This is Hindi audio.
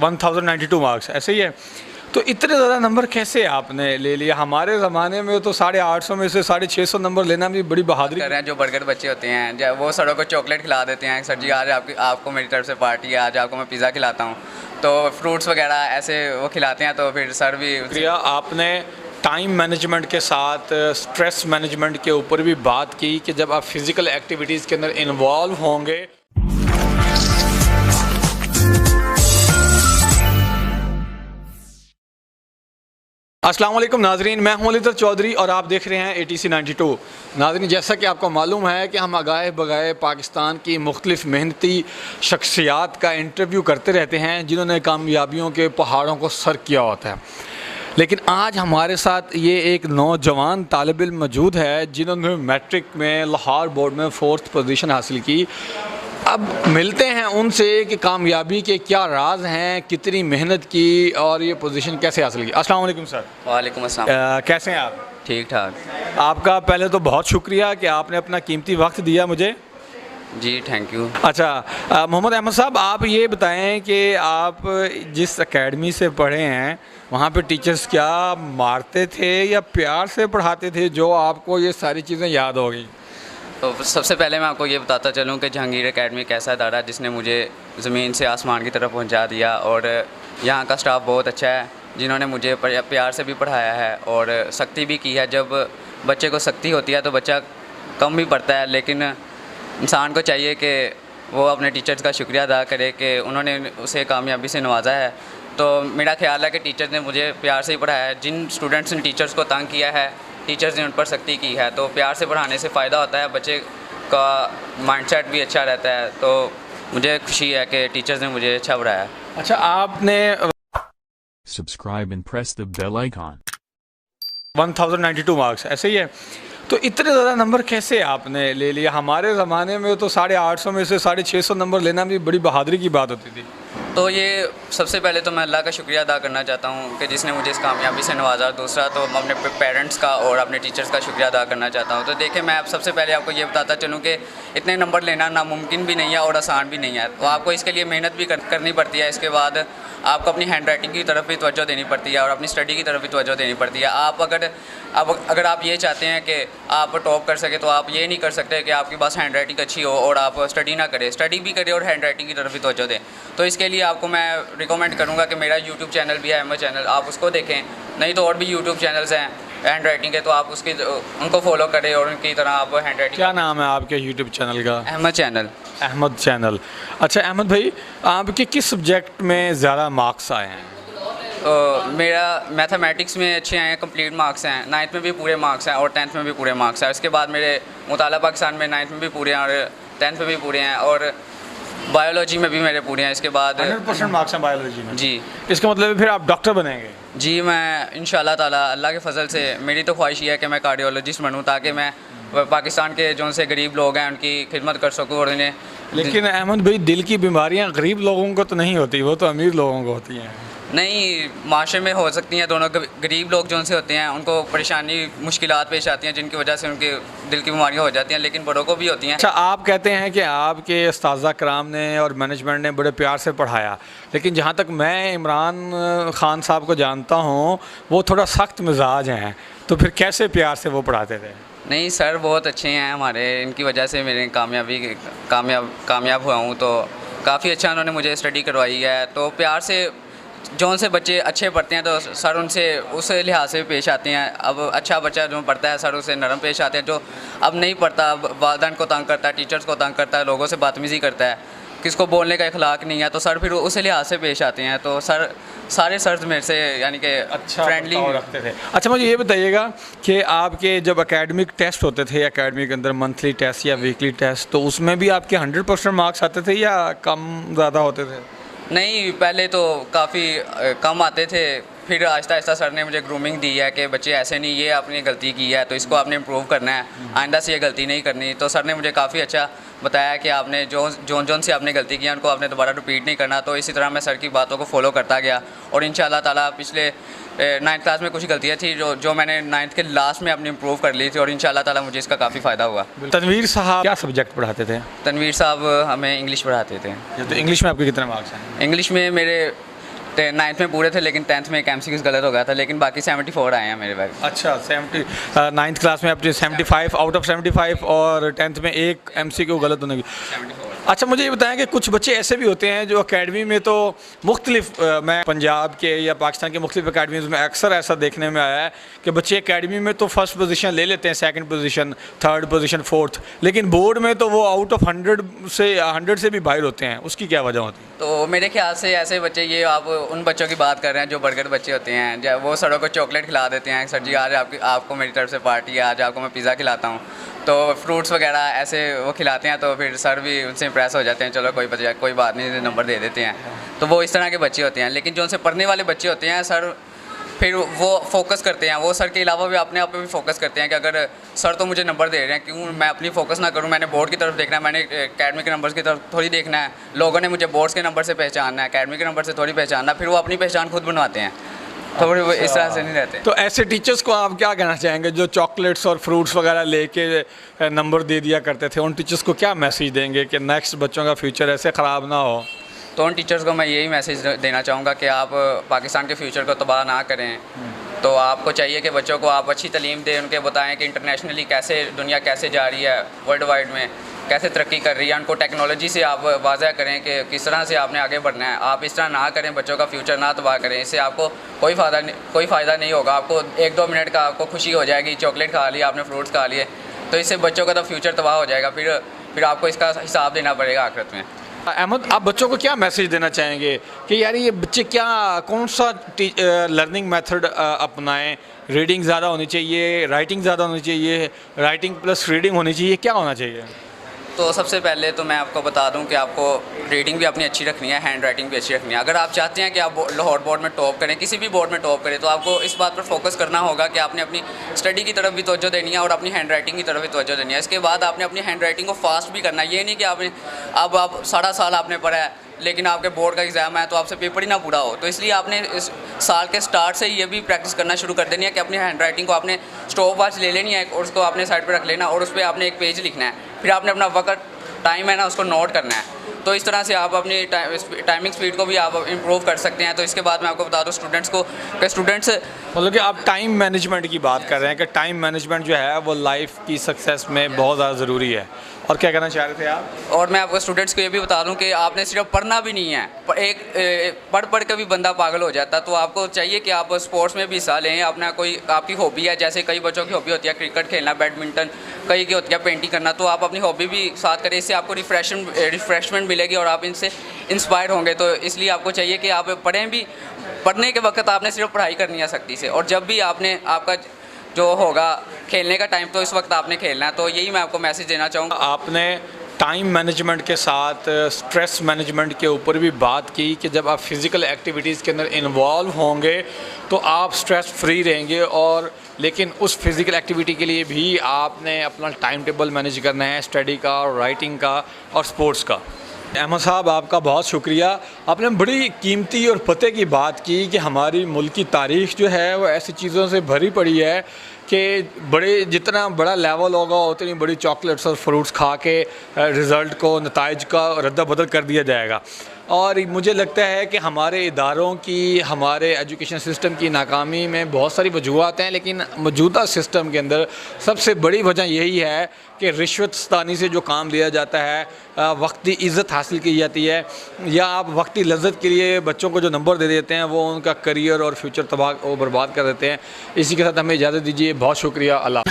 1092 मार्क्स, ऐसे ही है। तो इतने ज़्यादा नंबर कैसे आपने ले लिया? हमारे ज़माने में तो 850 में से 650 नंबर लेना भी बड़ी बहादुरी कर रहे हैं। जो बर्गर बच्चे होते हैं जब वो सरों को चॉकलेट खिला देते हैं, सर जी आज आपको मेरी तरफ से पार्टी है, आज आपको मैं पिज़्ज़ा खिलाता हूँ, तो फ्रूट्स वगैरह ऐसे वो खिलाते हैं, तो फिर सर भी प्रिया, आपने टाइम मैनेजमेंट के साथ स्ट्रेस मैनेजमेंट के ऊपर भी बात की कि जब आप फिज़िकल एक्टिविटीज़ के अंदर इन्वॉल्व होंगे। अस्सलाम वालेकुम नाजरीन, मैं हूं अलीतर चौधरी और आप देख रहे हैं ATC 92। नाजरीन, जैसा कि आपको मालूम है कि हम आगाए बगाए पाकिस्तान की मुख्तलिफ मेहनती शख्सियात का इंटरव्यू करते रहते हैं जिन्होंने कामयाबियों के पहाड़ों को सर किया होता है। लेकिन आज हमारे साथ ये एक नौजवान तालिब इल्म मौजूद है जिन्होंने मैट्रिक में लाहौर बोर्ड में 4th पोजीशन हासिल की। अब मिलते हैं उनसे कि कामयाबी के क्या राज हैं, कितनी मेहनत की और ये पोजीशन कैसे हासिल की। अस्सलाम वालेकुम सर। वालेकुम अस्सलाम। कैसे हैं आप? ठीक ठाक। आपका पहले तो बहुत शुक्रिया कि आपने अपना कीमती वक्त दिया मुझे। जी थैंक यू। अच्छा, मोहम्मद अहमद साहब, आप ये बताएं कि आप जिस एकेडमी से पढ़े हैं वहाँ पे टीचर्स क्या मारते थे या प्यार से पढ़ाते थे जो आपको ये सारी चीज़ें याद हो गई? तो सबसे पहले मैं आपको ये बताता चलूँ कि जहांगीर एकेडमी एक ऐसा अदारा है जिसने मुझे ज़मीन से आसमान की तरफ पहुँचा दिया, और यहाँ का स्टाफ बहुत अच्छा है जिन्होंने मुझे प्यार से भी पढ़ाया है और सख्ती भी की है। जब बच्चे को सख्ती होती है तो बच्चा कम भी पढ़ता है, लेकिन इंसान को चाहिए कि वो अपने टीचर्स का शुक्रिया अदा करे कि उन्होंने उसे कामयाबी से नवाजा है। तो मेरा ख्याल है कि टीचर्स ने मुझे प्यार से ही पढ़ाया है। जिन स्टूडेंट्स ने टीचर्स को तंग किया है, टीचर्स ने उन पर सख्ती की है, तो प्यार से पढ़ाने से फ़ायदा होता है, बच्चे का माइंडसेट भी अच्छा रहता है। तो मुझे खुशी है कि टीचर्स ने मुझे अच्छा पढ़ाया। अच्छा, आपने Subscribe and press the bell icon. 1092 marks, ऐसे ही है। तो इतने ज़्यादा नंबर कैसे आपने ले लिया? हमारे ज़माने में तो 850 में से 650 नंबर लेना भी बड़ी बहादुरी की बात होती थी। तो ये सबसे पहले तो मैं अल्लाह का शुक्रिया अदा करना चाहता हूँ कि जिसने मुझे इस कामयाबी से नवाजा। दूसरा तो मैं अपने पेरेंट्स का और अपने टीचर्स का शुक्रिया अदा करना चाहता हूँ। तो देखिए, मैं अब सबसे पहले आपको ये बताता चलूँ कि इतने नंबर लेना नामुमकिन भी नहीं है और आसान भी नहीं है। तो आपको इसके लिए मेहनत भी करनी पड़ती है। इसके बाद आपको अपनी हैंड राइटिंग की तरफ भी तवज्जो देनी पड़ती है और अपनी स्टडी की तरफ भी तवज्जो देनी पड़ती है। आप अगर आप ये चाहते हैं कि आप टॉप कर सके तो आप ये नहीं कर सकते कि आपके पास हैंड राइटिंग अच्छी हो और आप स्टडी ना करें। स्टडी भी करें और हैंड राइटिंग की तरफ भी तवज्जो दें। तो इसके लिए आपको मैं रिकमेंड करूँगा कि मेरा यूट्यूब चैनल भी है, अहमद चैनल, आप उसको देखें। नहीं तो और भी यूट्यूब चैनल्स हैं हैंड राइटिंग के, तो आप उनको फॉलो करें और उनकी तरह आप हैंड राइटिंग। क्या नाम है आपके यूट्यूब चैनल का? अहमद चैनल। अहमद चैनल। अच्छा अहमद भाई, आपके किस सब्जेक्ट में ज़्यादा मार्क्स आए हैं? मेरा मैथमेटिक्स में अच्छे आए हैं, कंप्लीट मार्क्स हैं। 9th में भी पूरे मार्क्स हैं और 10th में भी पूरे मार्क्स हैं। उसके बाद मेरे मुताला पाकिस्तान में 9th में भी पूरे हैं और 10th में भी पूरे हैं, और बायोलॉजी में भी मेरे पूरे हैं। इसके बाद 100% मार्क्स हैं बायोलॉजी में। जी। इसका मतलब फिर आप डॉक्टर बनेंगे? जी, मैं इंशाल्लाह ताला अल्लाह के फजल से मेरी तो ख्वाहिश ये है कि मैं कार्डियोलॉजिस्ट बनूँ ताकि मैं पाकिस्तान के जो से गरीब लोग हैं उनकी खिदमत कर सकूँ और उन्हें। लेकिन अहमद भाई, दिल की बीमारियां गरीब लोगों को तो नहीं होती, वो तो अमीर लोगों को होती हैं। नहीं, माशरे में हो सकती हैं दोनों। गरीब लोग जो उनसे होते हैं उनको परेशानी मुश्किलात पेश आती हैं जिनकी वजह से उनके दिल की बीमारियां हो जाती हैं, लेकिन बड़ों को भी होती हैं। अच्छा, आप कहते हैं कि आपके उस्ताज़ा कराम ने और मैनेजमेंट ने बड़े प्यार से पढ़ाया, लेकिन जहाँ तक मैं इमरान ख़ान साहब को जानता हूँ वो थोड़ा सख्त मिजाज हैं, तो फिर कैसे प्यार से वो पढ़ाते थे? नहीं सर, बहुत अच्छे हैं हमारे, इनकी वजह से मेरे कामयाब हुआ हूँ। तो काफ़ी अच्छा उन्होंने मुझे स्टडी करवाई है। तो प्यार से जौन से बच्चे अच्छे पढ़ते हैं तो सर उनसे उस लिहाज से पेश आते हैं। अब अच्छा बच्चा जो पढ़ता है सर उसे नरम पेश आते हैं। जो अब नहीं पढ़ता, वालिदैन को तंग करता है, टीचर्स को तंग करता है, लोगों से बदतमीज़ी करता है, किसको बोलने का इखलाक नहीं है, तो सर फिर उस लिहाज से पेश आते हैं। तो सारे सर मेरे से यानी कि अच्छा फ्रेंडली रखते थे। अच्छा, मुझे ये बताइएगा कि आपके जब एकेडमिक टेस्ट होते थे, एकेडमी के अंदर मंथली टेस्ट या वीकली टेस्ट, तो उसमें भी आपके 100% मार्क्स आते थे या कम ज़्यादा होते थे? नहीं, पहले तो काफ़ी कम आते थे, फिर आहिस्ता आहिस्ता सर ने मुझे ग्रूमिंग दी है कि बच्चे ऐसे नहीं, ये आपने गलती की है तो इसको आपने इम्प्रूव करना है, आइंदा से ये गलती नहीं करनी। तो सर ने मुझे काफ़ी अच्छा बताया कि आपने जोन से आपने गलती की उनको आपने दोबारा रिपीट नहीं करना। तो इसी तरह मैं सर की बातों को फॉलो करता गया और इंशाअल्लाह ताला पिछले 9th क्लास में कुछ गलतियाँ थी जो मैंने 9th के लास्ट में अपनी इम्प्रूव कर ली थी और इंशाअल्लाह ताला मुझे इसका काफ़ी फ़ायदा हुआ। तनवीर साहब क्या सब्जेक्ट पढ़ाते थे? तनवीर साहब हमें इंग्लिश पढ़ाते थे। तो इंग्लिश में आपके कितने मार्क्स हैं? इंग्लिश में मेरे 9th में पूरे थे, लेकिन 10th में एक MCQ गलत हो गया था, लेकिन बाकी 74 आए हैं मेरे बैग। अच्छा, 9th क्लास में अपने 75 आउट ऑफ 75 और 10th में एक MCQ गलत होने की। 74। अच्छा, मुझे ये बताएं कि कुछ बच्चे ऐसे भी होते हैं जो अकेडमी में तो मुख्तलिफ, मैं पंजाब के या पाकिस्तान के मुख्तलिफ अकेडमीज़ में अक्सर ऐसा देखने में आया है कि बच्चे अकेडमी में तो फर्स्ट पोजीशन ले लेते हैं, second position, third position, fourth, लेकिन बोर्ड में तो वो आउट ऑफ 100 से भी बाहर होते हैं। उसकी क्या वजह होती है? तो मेरे ख्याल से ऐसे बच्चे, ये आप उन बच्चों की बात कर रहे हैं जो बर्गर बच्चे होते हैं, जब वो सरों को चॉकलेट खिला देते हैं, सर जी आज आपको मेरी तरफ से पार्टी है, आज आपको मैं पिज़्ज़ा खिलाता हूँ, तो फ्रूट्स वगैरह ऐसे वो खिलाते हैं, तो फिर सर भी उनसे इंप्रेस हो जाते हैं, चलो कोई बात नहीं, नंबर दे देते हैं। तो वो इस तरह के बच्चे होते हैं। लेकिन जो उनसे पढ़ने वाले बच्चे होते हैं, सर फिर वो फोकस करते हैं, वो सर के अलावा भी अपने आप पे भी फोकस करते हैं कि अगर सर तो मुझे नंबर दे रहे हैं, क्यों मैं अपनी फोकस ना करूं, मैंने बोर्ड की तरफ देखना है, मैंने अकेडमी के नंबर्स की तरफ थोड़ी देखना है, लोगों ने मुझे बोर्ड्स के नंबर से पहचानना है, अकेडमी के नंबर से थोड़ी पहचानना, फिर वो अपनी पहचान खुद बनवाते हैं, तो वो इस तरह से नहीं रहते। तो ऐसे टीचर्स को आप क्या कहना चाहेंगे जो चॉकलेट्स और फ्रूट्स वगैरह लेके नंबर दे दिया करते थे? उन टीचर्स को क्या मैसेज देंगे कि नेक्स्ट बच्चों का फ्यूचर ऐसे ख़राब ना हो? तो उन टीचर्स को मैं यही मैसेज देना चाहूँगा कि आप पाकिस्तान के फ्यूचर को तबाह ना करें। तो आपको चाहिए कि बच्चों को आप अच्छी तालीम दें, उनके बताएं कि इंटरनेशनली कैसे दुनिया कैसे जा रही है, वर्ल्ड वाइड में कैसे तरक्की कर रही है, उनको टेक्नोलॉजी से आप वाज़ह करें कि किस तरह से आपने आगे बढ़ना है। आप इस तरह ना करें, बच्चों का फ्यूचर ना तबाह करें, इससे आपको कोई फ़ायदा नहीं होगा। आपको 1-2 मिनट का आपको खुशी हो जाएगी, चॉकलेट खा ली आपने, फ्रूट्स खा लिए, तो इससे बच्चों का तो फ्यूचर तबाह हो जाएगा, फिर आपको इसका हिसाब देना पड़ेगा आखिरत में। अहमद, आप बच्चों को क्या मैसेज देना चाहेंगे कि यार ये बच्चे कौन सा लर्निंग मेथड अपनाएं? रीडिंग ज़्यादा होनी चाहिए, राइटिंग ज़्यादा होनी चाहिए, राइटिंग प्लस रीडिंग होनी चाहिए, क्या होना चाहिए? तो सबसे पहले तो मैं आपको बता दूं कि आपको रीडिंग भी अपनी अच्छी रखनी है, हैंड राइटिंग भी अच्छी रखनी है। अगर आप चाहते हैं कि आप लाहौर बोर्ड में टॉप करें, किसी भी बोर्ड में टॉप करें, तो आपको इस बात पर फोकस करना होगा कि आपने अपनी स्टडी की तरफ भी तवज्जो देनी है और अपनी हैंड राइटिंग की तरफ भी तवज्जो देनी है। इसके बाद आपने अपनी हैंड राइटिंग को फास्ट भी करना है। ये नहीं कि आपने आप सारा साल आपने पढ़ा है, लेकिन आपके बोर्ड का एग्ज़ाम है तो आपसे पेपर ही ना पूरा हो। तो इसलिए आपने इस साल के स्टार्ट से ये भी प्रैक्टिस करना शुरू कर देनी है कि अपनी हैंड राइटिंग को आपने स्टॉप वॉच ले लेनी है और उसको आपने साइड पर रख लेना और उस पर आपने एक पेज लिखना है, फिर आपने अपना वक्त टाइम है ना उसको नोट करना है। तो इस तरह से आप अपनी टाइमिंग स्पीड को भी आप इम्प्रूव कर सकते हैं। तो इसके बाद मैं आपको बता दूं स्टूडेंट्स को कि स्टूडेंट्स मतलब कि आप टाइम मैनेजमेंट की बात कर रहे हैं कि टाइम मैनेजमेंट जो है वो लाइफ की सक्सेस में बहुत ज़्यादा ज़रूरी है। और क्या कहना चाह रहे थे आप? और मैं आपको स्टूडेंट्स को ये भी बता दूं कि आपने सिर्फ पढ़ना भी नहीं है, पढ़ के भी बंदा पागल हो जाता। तो आपको चाहिए कि आप स्पोर्ट्स में भी हिस्सा लें, अपना कोई आपकी हॉबी है, जैसे कई बच्चों की हॉबी होती है क्रिकेट खेलना, बैडमिंटन, कई की होती है पेंटिंग करना, तो आप अपनी हॉबी भी साथ करें। इससे आपको रिफ्रेशमेंट मिलेगी और आप इनसे इंस्पायर होंगे। तो इसलिए आपको चाहिए कि आप पढ़ें भी, पढ़ने के वक्त आपने सिर्फ पढ़ाई करनी है सख्ती से, और जब भी आपने आपका जो होगा खेलने का टाइम, तो इस वक्त आपने खेलना है। तो यही मैं आपको मैसेज देना चाहूँगा। आपने टाइम मैनेजमेंट के साथ स्ट्रेस मैनेजमेंट के ऊपर भी बात की कि जब आप फिज़िकल एक्टिविटीज़ के अंदर इन्वॉल्व होंगे तो आप स्ट्रेस फ्री रहेंगे, और लेकिन उस फिज़िकल एक्टिविटी के लिए भी आपने अपना टाइम टेबल मैनेज करना है, स्टडी का, राइटिंग का और स्पोर्ट्स का। अहमद साहब, आपका बहुत शुक्रिया। आपने बड़ी कीमती और पते की बात की कि हमारी मुल्क की तारीख़ जो है वो ऐसी चीज़ों से भरी पड़ी है कि जितना बड़ा लेवल होगा उतनी बड़ी चॉकलेट्स और फ्रूट्स खा के रिज़ल्ट को, नताइज का रद्दा बदल कर दिया जाएगा। और मुझे लगता है कि हमारे इदारों की, हमारे एजुकेशन सिस्टम की नाकामी में बहुत सारी वजूहत हैं, लेकिन मौजूदा सिस्टम के अंदर सबसे बड़ी वजह यही है कि रिश्वतस्तानी से जो काम लिया जाता है, वक्ती इज़्ज़त हासिल की जाती है, या आप वक्ती लज्जत के लिए बच्चों को जो नंबर दे देते हैं वो उनका करियर और फ्यूचर तबाह वो बर्बाद कर देते हैं। इसी के साथ हमें इजाज़त दीजिए। बहुत शुक्रिया। अल्लाह।